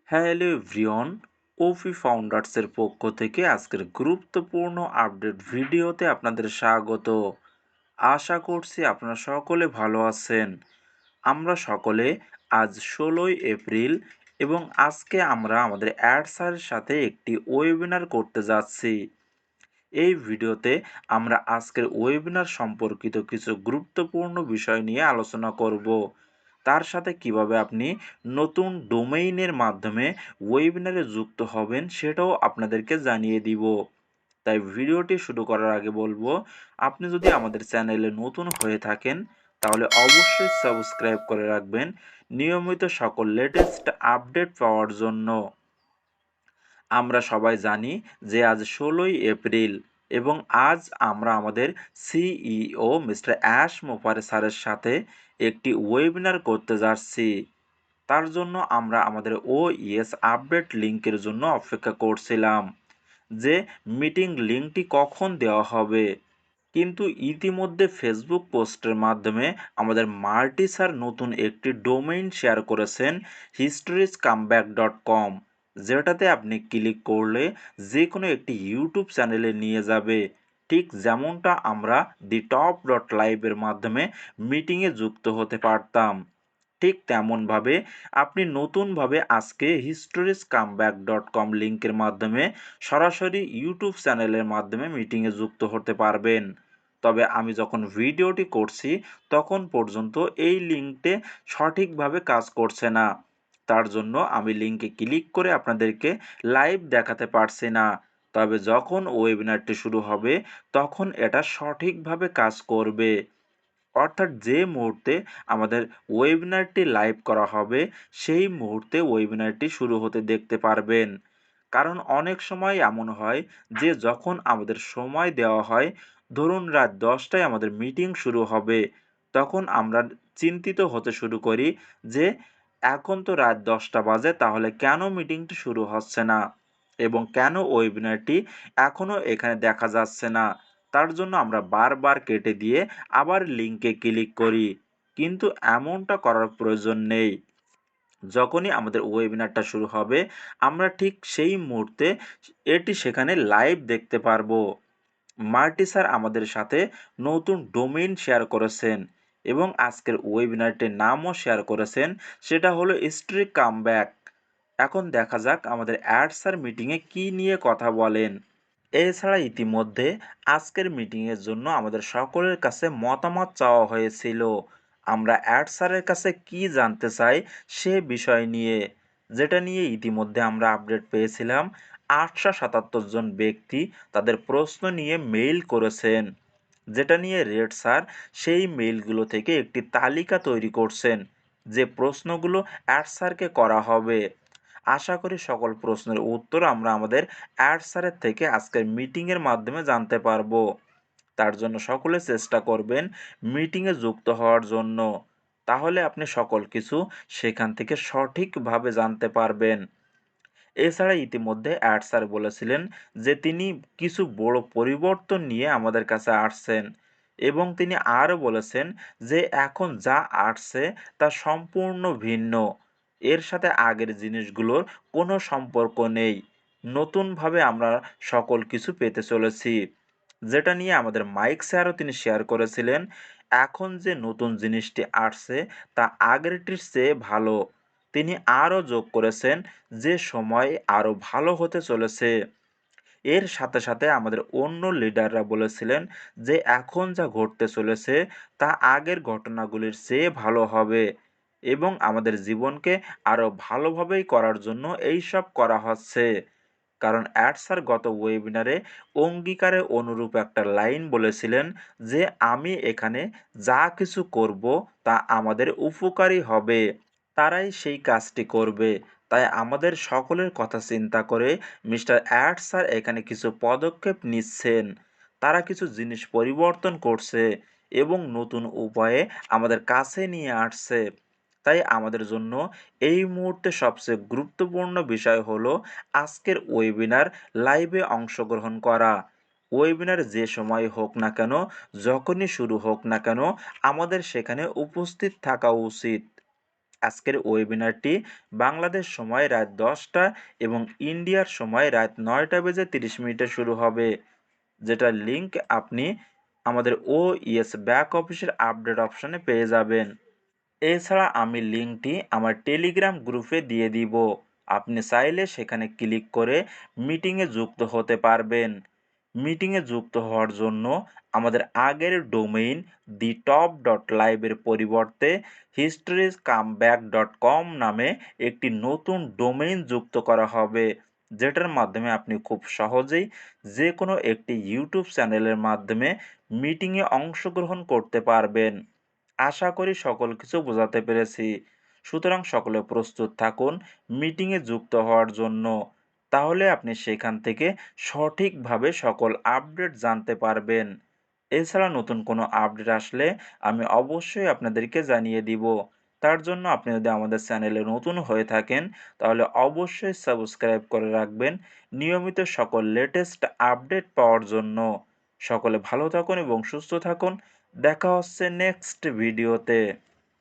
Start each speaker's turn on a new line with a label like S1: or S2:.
S1: Hello everyone, ওফি ফাউন্ডার্সের পক্ষ থেকে আজকের গুরুত্বপূর্ণ আপডেট ভিডিওতে আপনাদের স্বাগত। আশা করছি আপনারা সকলে ভালো আছেন। আমরা সকলে আজ ১৬ই এপ্রিল এবং আজকে আমরা আমাদের অ্যাডসারের সাথে একটি ওয়েবিনার করতে যাচ্ছি। এই ভিডিওতে আমরা আজকের ওয়েবিনার সম্পর্কিত কিছু গুরুত্বপূর্ণ বিষয় নিয়ে আলোচনা করব। তার সাথে কিভাবে আপনি নতুন ডোমেইনের মাধ্যমে ওয়েবিনারে যুক্ত হবেন সেটাও আপনাদেরকে জানিয়ে দিব। তাই ভিডিওটি শুরু করার আগে বলবো, আপনি যদি আমাদের চ্যানেলে নতুন হয়ে থাকেন তাহলে অবশ্যই সাবস্ক্রাইব করে রাখবেন নিয়মিত সকল লেটেস্ট আপডেট পাওয়ার জন্য। আমরা সবাই জানি যে আজ ১৬ই এপ্রিল এবং আজ আমরা আমাদের সিইও মিস্টার অ্যাশ মোফারে স্যারের সাথে একটি ওয়েবিনার করতে যাচ্ছি। তার জন্য আমরা আমাদের ওইএস আপডেট লিঙ্কের জন্য অপেক্ষা করছিলাম যে মিটিং লিঙ্কটি কখন দেওয়া হবে। কিন্তু ইতিমধ্যে ফেসবুক পোস্টের মাধ্যমে আমাদের মার্টি স্যার নতুন একটি ডোমেইন শেয়ার করেছেন, historiescomeback.com, যেটাতে আপনি ক্লিক করলে যে কোনো একটি ইউটিউব চ্যানেলে নিয়ে যাবে। ঠিক যেমনটা আমরা দি টপ ডট লাইভের মাধ্যমে মিটিংয়ে যুক্ত হতে পারতাম, ঠিক তেমনভাবে আপনি নতুনভাবে আজকে historiescomeback.com লিঙ্কের মাধ্যমে সরাসরি ইউটিউব চ্যানেলের মাধ্যমে মিটিংয়ে যুক্ত হতে পারবেন। তবে আমি যখন ভিডিওটি করছি তখন পর্যন্ত এই লিঙ্কটি সঠিকভাবে কাজ করছে না। তার জন্য আমি লিঙ্কে ক্লিক করে আপনাদেরকে লাইভ দেখাতে পারছি না। তবে যখন ওয়েবিনারটি শুরু হবে তখন এটা সঠিকভাবে কাজ করবে। অর্থাৎ যে মুহূর্তে আমাদের ওয়েবিনারটি লাইভ করা হবে সেই মুহূর্তে ওয়েবিনারটি শুরু হতে দেখতে পারবেন। কারণ অনেক সময় এমন হয় যে যখন আমাদের সময় দেওয়া হয়, ধরুন রাত ১০টায় আমাদের মিটিং শুরু হবে, তখন আমরা চিন্তিত হতে শুরু করি যে এখন তো রাত ১০টা বাজে, তাহলে কেন মিটিংটি শুরু হচ্ছে না এবং কেন ওয়েবিনারটি এখনও এখানে দেখা যাচ্ছে না। তার জন্য আমরা বারবার কেটে দিয়ে আবার লিঙ্কে ক্লিক করি। কিন্তু এমনটা করার প্রয়োজন নেই। যখনই আমাদের ওয়েবিনারটা শুরু হবে আমরা ঠিক সেই মুহূর্তে এটি সেখানে লাইভ দেখতে পারবো। মার্টি স্যার আমাদের সাথে নতুন ডোমেইন শেয়ার করেছেন এবং আজকের ওয়েবিনারটির নামও শেয়ার করেছেন, সেটা হলো হিস্ট্রি কামব্যাক। এখন দেখা যাক আমাদের অ্যাড স্যার মিটিংয়ে কী নিয়ে কথা বলেন। এছাড়া ইতিমধ্যে আজকের মিটিংয়ের জন্য আমাদের সকলের কাছে মতামত চাওয়া হয়েছিল। আমরা অ্যাড স্যারের কাছে কী জানতে চাই সে বিষয় নিয়ে, যেটা নিয়ে ইতিমধ্যে আমরা আপডেট পেয়েছিলাম। ৮৭৭ জন ব্যক্তি তাদের প্রশ্ন নিয়ে মেইল করেছেন, যেটা নিয়ে রেড স্যার সেই মেইলগুলো থেকে একটি তালিকা তৈরি করছেন যে প্রশ্নগুলো অ্যাড স্যারকে করা হবে। আশা করি সকল প্রশ্নের উত্তর আমরা আমাদের অ্যাড স্যারের থেকে আজকের মিটিংয়ের মাধ্যমে জানতে পারবো। তার জন্য সকলে চেষ্টা করবেন মিটিংয়ে যুক্ত হওয়ার জন্য। তাহলে আপনি সকল কিছু সেখান থেকে সঠিকভাবে জানতে পারবেন। এছাড়া ইতিমধ্যে অ্যাড স্যার বলেছিলেন যে তিনি কিছু বড় পরিবর্তন নিয়ে আমাদের কাছে আসছেন এবং তিনি আরও বলেছেন যে এখন যা আসছে তা সম্পূর্ণ ভিন্ন। এর সাথে আগের জিনিসগুলোর কোনো সম্পর্ক নেই। নতুনভাবে আমরা সকল কিছু পেতে চলেছি, যেটা নিয়ে আমাদের মাইক স্যারও তিনি শেয়ার করেছিলেন। এখন যে নতুন জিনিসটি আসছে তা আগেরটির চেয়ে ভালো। তিনি আরও যোগ করেছেন যে সময় আরও ভালো হতে চলেছে। এর সাথে সাথে আমাদের অন্য লিডাররা বলেছিলেন যে এখন যা ঘটতে চলেছে তা আগের ঘটনাগুলির চেয়ে ভালো হবে এবং আমাদের জীবনকে আরও ভালোভাবেই করার জন্য এইসব করা হচ্ছে। কারণ অ্যাড স্যার গত ওয়েবিনারে অঙ্গীকারে অনুরূপ একটা লাইন বলেছিলেন যে আমি এখানে যা কিছু করব তা আমাদের উপকারী হবে, তারাই সেই কাজটি করবে। তাই আমাদের সকলের কথা চিন্তা করে মিস্টার অ্যাড স্যার এখানে কিছু পদক্ষেপ নিচ্ছেন। তারা কিছু জিনিস পরিবর্তন করছে এবং নতুন উপায়ে আমাদের কাছে নিয়ে আসছে। তাই আমাদের জন্য এই মুহূর্তে সবচেয়ে গুরুত্বপূর্ণ বিষয় হলো আজকের ওয়েবিনার লাইভে অংশগ্রহণ করা। ওয়েবিনার যে সময় হোক না কেন, যখনই শুরু হোক না কেন, আমাদের সেখানে উপস্থিত থাকা উচিত। আজকের ওয়েবিনারটি বাংলাদেশ সময় রাত 10টা এবং ইন্ডিয়ার সময় রাত 9টা বেজে 30 মিনিটে শুরু হবে, যেটার লিঙ্ক আপনি আমাদের OES ব্যাক অফিসের আপডেট অপশনে পেয়ে যাবেন। এছাড়া আমি লিঙ্কটি আমার টেলিগ্রাম গ্রুপে দিয়ে দিব। আপনি চাইলে সেখানে ক্লিক করে মিটিংয়ে যুক্ত হতে পারবেন। মিটিংয়ে যুক্ত হওয়ার জন্য আমাদের আগের ডোমেইন thetop.live এর পরিবর্তে historiescomeback.com নামে একটি নতুন ডোমেইন যুক্ত করা হবে, যেটার মাধ্যমে আপনি খুব সহজেই যে কোনো একটি ইউটিউব চ্যানেলের মাধ্যমে মিটিংয়ে অংশগ্রহণ করতে পারবেন। আশা করি সকল কিছু বোঝাতে পেরেছি। সুতরাং সকলে প্রস্তুত থাকুন মিটিংয়ে যুক্ত হওয়ার জন্য। তাহলে আপনি সেখান থেকে সঠিকভাবে সকল আপডেট জানতে পারবেন। এছাড়া নতুন কোনো আপডেট আসলে আমি অবশ্যই আপনাদেরকে জানিয়ে দিব। তার জন্য আপনি যদি আমাদের চ্যানেলে নতুন হয়ে থাকেন তাহলে অবশ্যই সাবস্ক্রাইব করে রাখবেন নিয়মিত সকল লেটেস্ট আপডেট পাওয়ার জন্য। সকলে ভালো থাকুন এবং সুস্থ থাকুন। দেখা হচ্ছে নেক্সট ভিডিওতে।